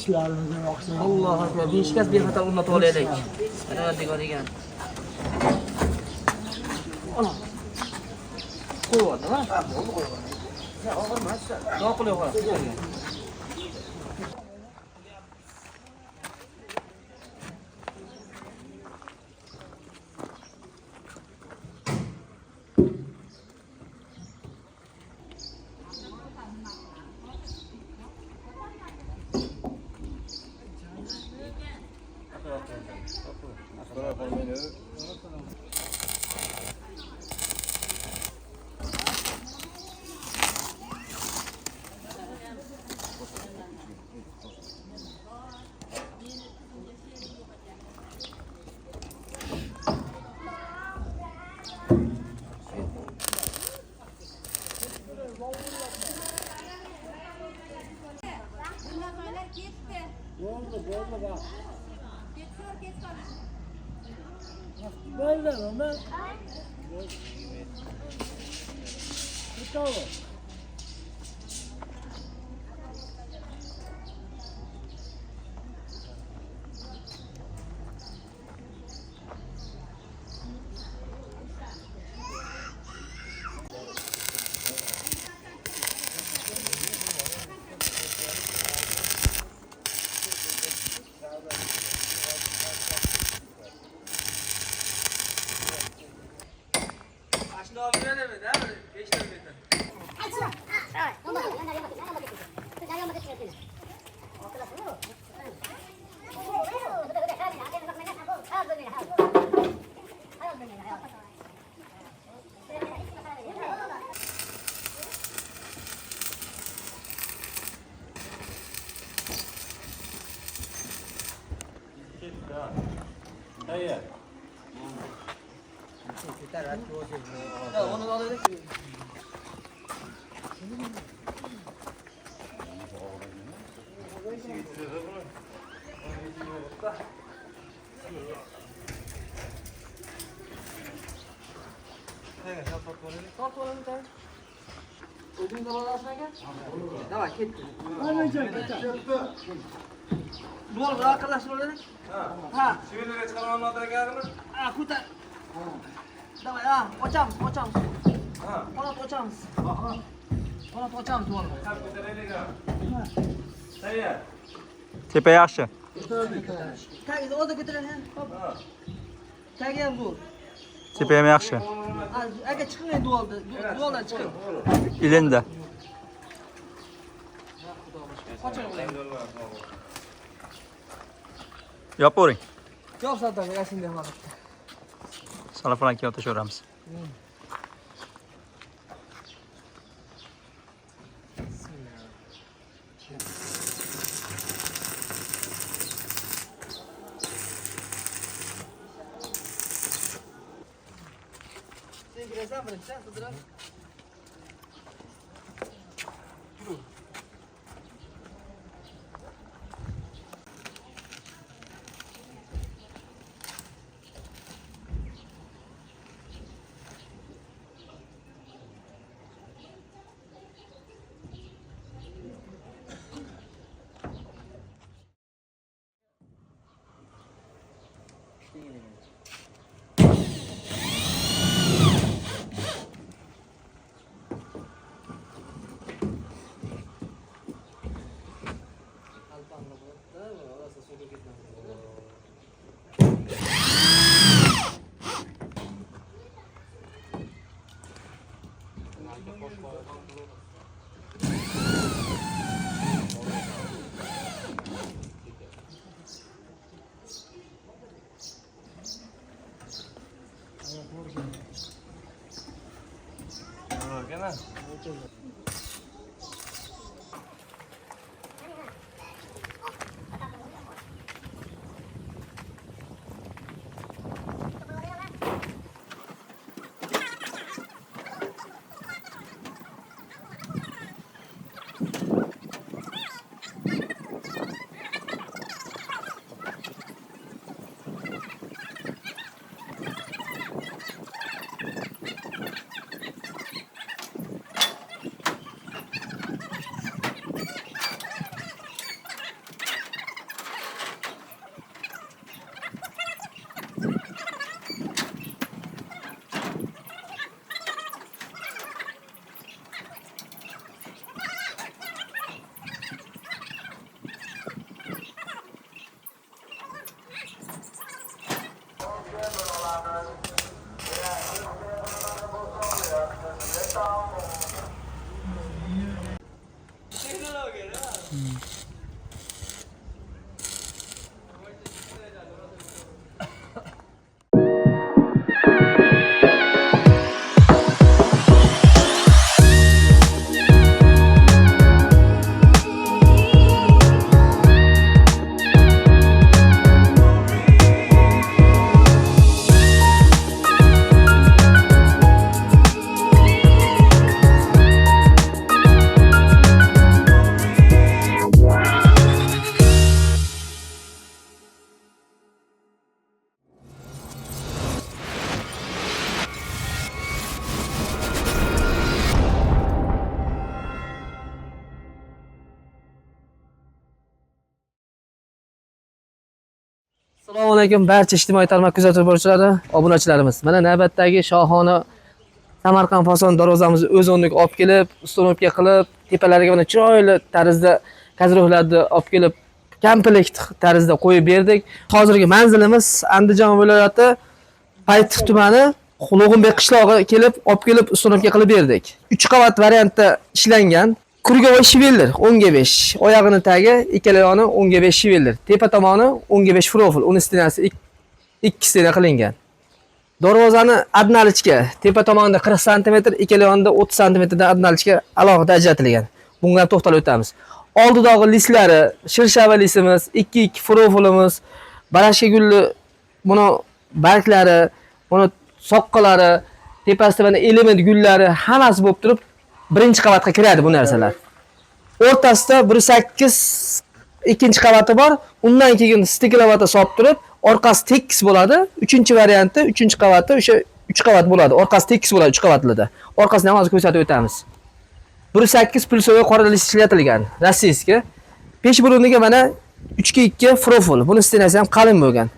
ishlarimizni yoqsin. Alloh akbar. Beshikasi bexatar o'rnatib olaylik. Mana degan. Ana. Qo'yibdimi? Ha, bo'ldi qo'yib. Ya, og'irmas. Duo qilib qo'ying. Bo'ldi bak. Bo'ldi nima? Bittami? Hayır. Ya onu da alayım. O'zing davolasang aka? Davay, ketdi. Mana joyga Duol qilib olaylik. Ha. Siviliga chiqarolmadim ekanmi? Ha, ko'tar. Davay, ha, ochamiz. Ha. Qanot ochamiz. Qanot ochamiz duolni. Qap ko'taraylik. Hayır. Tepa yaxshi. Tagizni o'zi ko'taradi. Hop. Tagi ham bu. Tepa ham yaxshi. Aka chiqmang duoldan chiqing. Ilindi. Yopavering. Yo'q, Sardor, yashinda ham vaqtda. Salafon aka yotashaveramiz. Sen kirasan birinchi, Sardor. Gene. Assalomu alaykum barcha ijtimoiy tarmoq kuzatuv boruvchilari, obunachilarimiz. Mana navbatdagi shohona Samarqand Poson darvozamizni o'z o'rniga olib kelib, ustunovka qilib, tepalariga mana chiroyli tarzda kazrohlarni olib kelib, komplekt tarzda qo'yib berdik. Hozirgi manzilimiz Andijon viloyati Paytix tumani Xulug'inbek qishlog'iga kelib, olib kelib ustunovka qilib berdik. 3 qavat variantda ishlangan. Kurgovoy shiveller 10/5. Oyog'ini tagi, ikkala yoni 10/5 shiveller. Tepa tomoni 10/5 profil. Uni stenasi 2 stena qilingan. Darvozani adnalichga tepa tomonida 40 sm, ikkala yonida 30 sm dan adnalichga alohida ajratilgan. Bunga ham to'xtalib o'tamiz. Oldidagi lislari, shirshava lisimiz, 2 profilimiz, barashka gulli buni barglari, buni soqqalari, tepasida mana element gullari hammasi bo'lib turib, birinchi qavatga kiradi bu narsalar. O'rtasida 1.8 ikkinchi qavati bor. Undan keyin stiklavata solib turib, orqasi tekis bo'ladi. 3-varianti, 3-qavati o'sha 3 qavat bo'ladi. Orqasi tekis bo'ladi 3 qavatlarda. Orqasini ham hozir ko'rsatib o'tamiz. 1.8 pulsovoy qora list ishlatilgan, rossiyskiy. Pesh buruniga mana 3/2 profil. Buni stenasi ham qalin bo'lgan.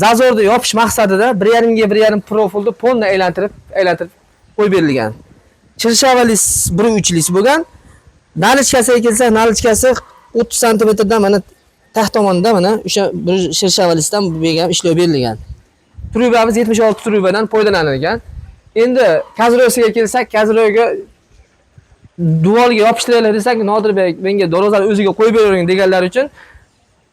Zazorda yopish maqsadida 1.5 ga 1.5 profilni polni aylantirib qo'yib berilgan. Shirshava lis 1.3 lis bo'lgan. Nalichkasiga kelsak, nalichkasi 30 sm dan mana taxt tomonida mana o'sha bir shirshava lisdan bo'lgan ishlov berilgan. Trubamiz 76 trubadan foydalanilgan. Endi kazroyasiga kelsak, kazroyga duvalga yopishtiraylik desak, Nodirbek menga darvozani o'ziga qo'yib bering deganlar uchun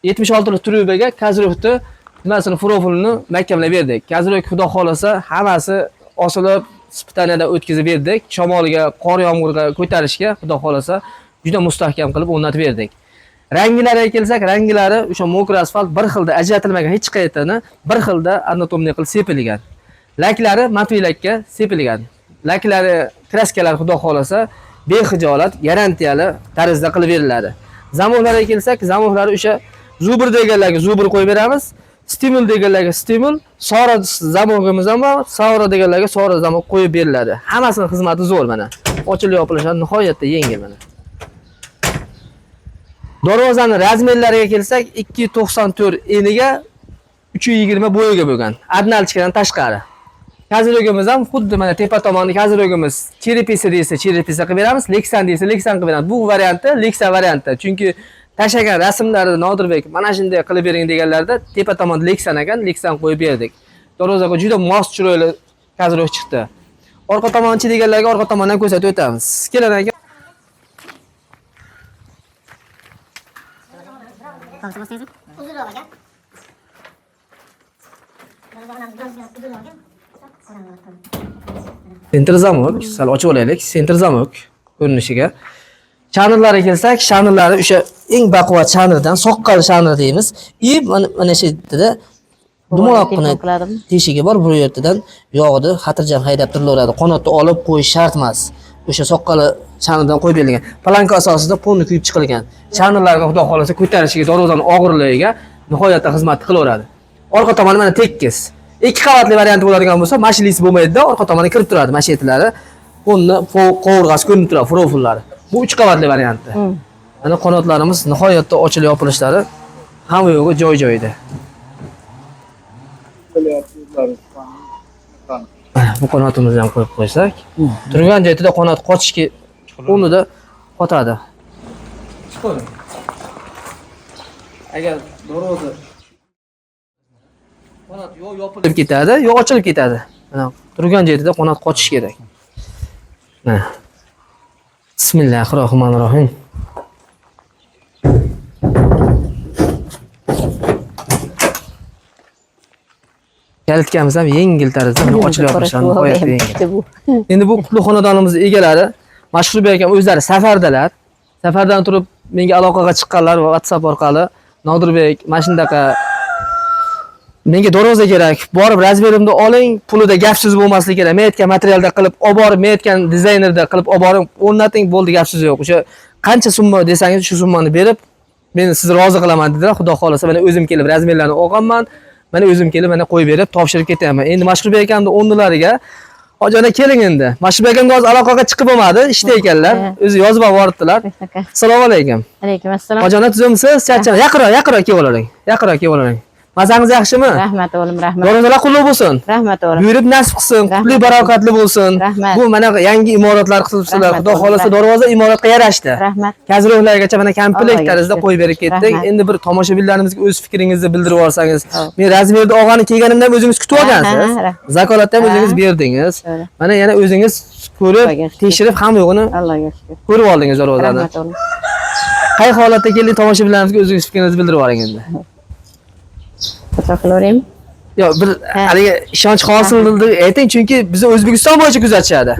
76 trubaga kazroyni nimasini profilini mahkamlab berdik. Kazroy xudo xolasa hammasi osilib spitaniyadan o'tkazib berdik. Shamolga, qor yomg'irga ko'tarishga xudo xolasa juda mustahkam qilib o'rnatib berdik. Ranglariga kelsak, ranglari o'sha mokr asfalt bir xilda ajratilmagan, hech qaytini bir xilda anatomniy qilib sepilgan. Laklari matviy lakka sepilgan. Laklari, kraskalari xudo xolasa bexijolat, garantiyali tarzda qilib beriladi. Zamoqlarga kelsak, zamoqlari o'sha zubr deganlarga zubr qo'yib beramiz. Stimul deganlarga stimul, sora zamog'imiz ham bor, sora deganlarga sora zamoq qo'yib beriladi. Hammasining xizmati zo'r mana. Ochilib yopilishi nihoyatda yengil mana. Darvozani razmerlariga kelsak, 2.94 eniga 3.20 bo'yiga bo'lgan. Adnalchikadan tashqari. Kazrogimiz ham xuddi mana tepa tomonni kazrogimiz cherepisa desa cherepisa qilib beramiz, leksan desa leksan qilib beramiz. Bu variantda leksan varianti. Chunki tashagan rasmlarni Nodirbek mana shunday qilib bering deganlarda tepa tomonda leksan ekan, leksan qo'yib berdik. Darvozaga juda mos chiroyli kazrog chiqdi. Orqa tomonchi deganlarga orqa tomondan ko'rsatib o'tamiz. Keling aka. Sentr zamok, sal ochib olaylik. Sentr zamok ko'rinishiga. Chanirlarga kelsak, chanirlari o'sha eng baquvvat chanirdan soqqal chanir deymiz. Mana shu yerda dumaloqqina teshigi bor, bu yerdan yog'ni xotirjam haydab turilaveradi. Qanotni olib qo'yish shart emas. O'sha soqqali chanirdan qo'yib berilgan. Planka asosida polni kuyib chiqilgan. Chanirlarga xudo xolasa ko'tarishiga, darvozaning og'irligiga nihoyatda xizmat qilaveradi. Orqa tomoni mana tekis. 2 qavatli variant bo'ladigan bo'lsa, mashinalisi bo'lmaydi-da, orqa tomonga kirib turadi mashinetlari. Polni qovurg'asi ko'rinib turadi, profillari. Bu 3 qavatli variantda. Mana qanotlarimiz nihoyatda ochilib yopilishlari hamma yo'g'i joy-joyida. Bu qanotimizni ham qo'yib qo'ysak, turgan joyida qanot qochishga o'rnida qotadi. Chiqaring. Agar darvoza qanot yo yopilib ketadi, yo ochilib ketadi. Mana turgan joyida qanot qochish kerak. Mana. Bismillahirrohmanirrohim. Kalitgamiz ham yengil tarzda ochilib yopilishadi, nihoyatda yengil. Endi bu qutlug' xonadonimizning egalari Mashhurbek akam o'zlari safardalar. Safardan turib menga aloqaga chiqqanlar va WhatsApp orqali Nodirbek, mana shunaqa menga darvoza kerak. Borib razmerimni oling, pulida gap so'z bo'lmasligi kerak. Men aytgan materialda qilib olib borib, men aytgan dizaynerda qilib olib borib, o'rnating, bo'ldi, gap so'z yo'q. O'sha qancha summa desangiz, shu summani berib, men sizni rozi qilaman dedilar. Xudo xolasa, mana o'zim kelib razmerlarni olganman. Mana o'zim kelib mana qo'yib berib, topshirib ketaman. Endi Mashhurbek akamning o'rnilariga Hojona keling endi. Mashhurbek akamga hozir aloqaga chiqib bo'lmadi, ishda ekanlar. O'zi yozib yuboribdilar. Assalomu alaykum. Alaykum assalom. Hojona tuzimsiz? Charchab, yaqinroq kelib olavering. Yaqinroq kelib olavering. Mazangiz yaxshimi? Rahmat o'g'lim, rahmat. Do'zalar qutlug' bo'lsin. Rahmat o'g'lim. Buyurib nasib qilsin, Rahmat. qutli barakatli bo'lsin. Rahmat. Bu mana yangi imoratlar qilibsizlar. Rahmat. Xudo xolasa darvoza imoratga yarashdi. Rahmat. Kazrohlargacha mana komplekt Alloh tarzda yaxshi. qo'yib berib ketdik. Rahmat. Endi bir tomoshabinlarimizga o'z fikringizni bildirib olsangiz. Hop. Men Razmerda og'ani kelganimda ham o'zingiz kutib olgansiz. Ha, ha, Zakolatni ham Ha. o'zingiz berdingiz. To'g'ri. Mana yana o'zingiz ko'rib, Allohga shukr. tekshirib hamma yo'g'ini Allohga shukr. ko'rib oldingiz darvozani. Rahmat o'g'lim. Qay holatda kelding tomoshabinlarimizga o'zingiz fikringizni bildirib oling endi. Foto qilaveraymi? Yo'q, bir haligi ishonch hosil ayting, chunki biz O'zbekiston bo'yicha kuzatishadi.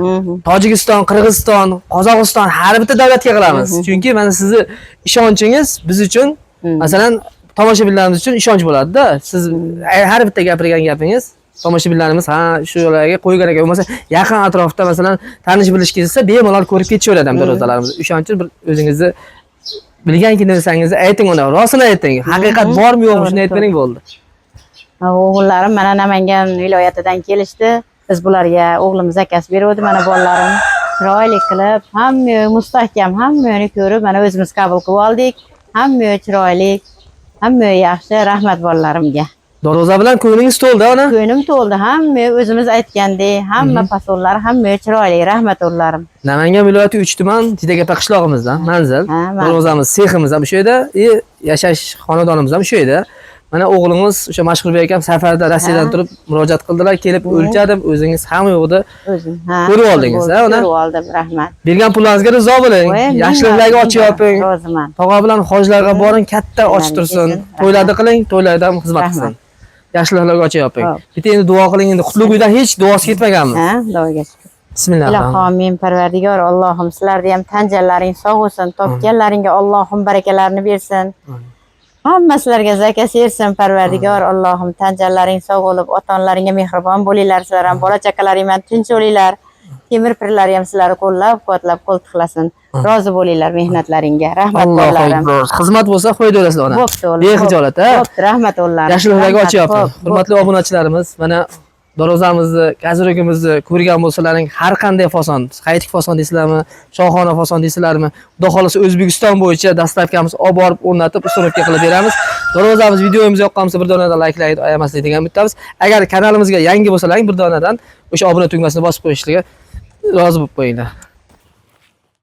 Tojikiston, Qirg'iziston, Qozog'iston har bitta davlatga qilamiz. Chunki mana sizni ishonchingiz biz uchun, masalan, tomoshabinlarimiz uchun ishonch bo'ladi-da. Siz har bitta gapirgan gapingiz tomoshabinlarimiz ha shu yo'llarga qo'ygan ekan. Bo'lmasa yaqin atrofda masalan tanish bilish kelsa bemalol ko'rib ketishaveradi ham darvozalarimiz. O'shaning uchun bir o'zingizni bilgan narsangizni ayting uni, rostini ayting. Haqiqat bormi yo'qmi shuni aytganing bo'ldi. O'g'illarim mana Namangan viloyatidan kelishdi. Biz bularga o'g'lim zakaz beruvdi. Mana bolalarim chiroyli qilib, hamma mustahkam, hammani ko'rib, mana o'zimiz qabul qilib oldik. Hamma chiroyli, hamma yaxshi. Rahmat bolalarimga. Darvoza bilan ko'nglingiz to'ldi, ona? Ko'nglim to'ldi. Hamma o'zimiz aytgandek, hamma fasollar, hamma chiroyli. Rahmat o'g'illarim. Namangan viloyati 3 tuman Jidagapak qishlog'imizdan manzil. Ha, manzil. Darvozamiz, seximiz ham shu yerda, yashash xonadonimiz ham shu yerda. Mana o'g'limiz o'sha Mashhurbek akam safarda Rossiyadan turib murojaat qildilar, kelib o'lchadim, o'zingiz hamma yo'qda O'zim. Ha. ko'rib oldingiz, ha, ona? Ko'rib oldim, rahmat. bergan pullaringizga rizo bo'ling. Yaxshiliklarga ochib yoping. Roziman. Tog'a bilan hojlarga boring, katta ochib tursin. To'ylarda qiling, to'ylarda ham xizmat qilsin. Yaxshiliklarga ochib yoping. Bitta endi duo qiling, endi qutlug' uydan hech duosi ketmaganmi? Ha, Xudoga shukr. Bismillah. Ilohim Parvardigor, Allohim sizlarga ham tan jonlaring sog' bo'lsin, topganlaringga Allohim barakalarini bersin. Hamma sizlarga zakaz bersin Parvardigor, Allohim tan jonlaring sog' bo'lib, ota-onalaringga mehribon bo'linglar, sizlar ham bola chaqalaring bilan tinch bo'linglar. Temir pirlar ham sizlarni qo'llab-quvvatlab qo'ltiqlasin. Rozi bo'linglar mehnatlaringga. Rahmat bolalarim. Xizmat bo'lsa qo'yib berasizlar, ona. Bo'pti o'g'lim. Bexijolat, ha? Bo'pti, rahmat o'g'llarim. Yaxshiliklarga ochib yoping. Bo'p, Hurmatli obunachilarimiz, mana darvozamizni, gazrogimizni ko'rgan bo'lsalaring, har qanday fason, qaytik fason deysizlarmi, shohona fason deysizlarmi, xudo xolasa O'zbekiston bo'yicha dastlabkamiz olib borib o'rnatib, ustunovka qilib beramiz. Darvozamiz videomiz yoqqan bo'lsa bir donadan likelayni ayamaslik degan umidamiz. Agar kanalimizga yangi bo'lsalaring, bir donadan o'sha obuna tugmasini bosib qo'yishligiga rozi bo'lib qo'yinglar.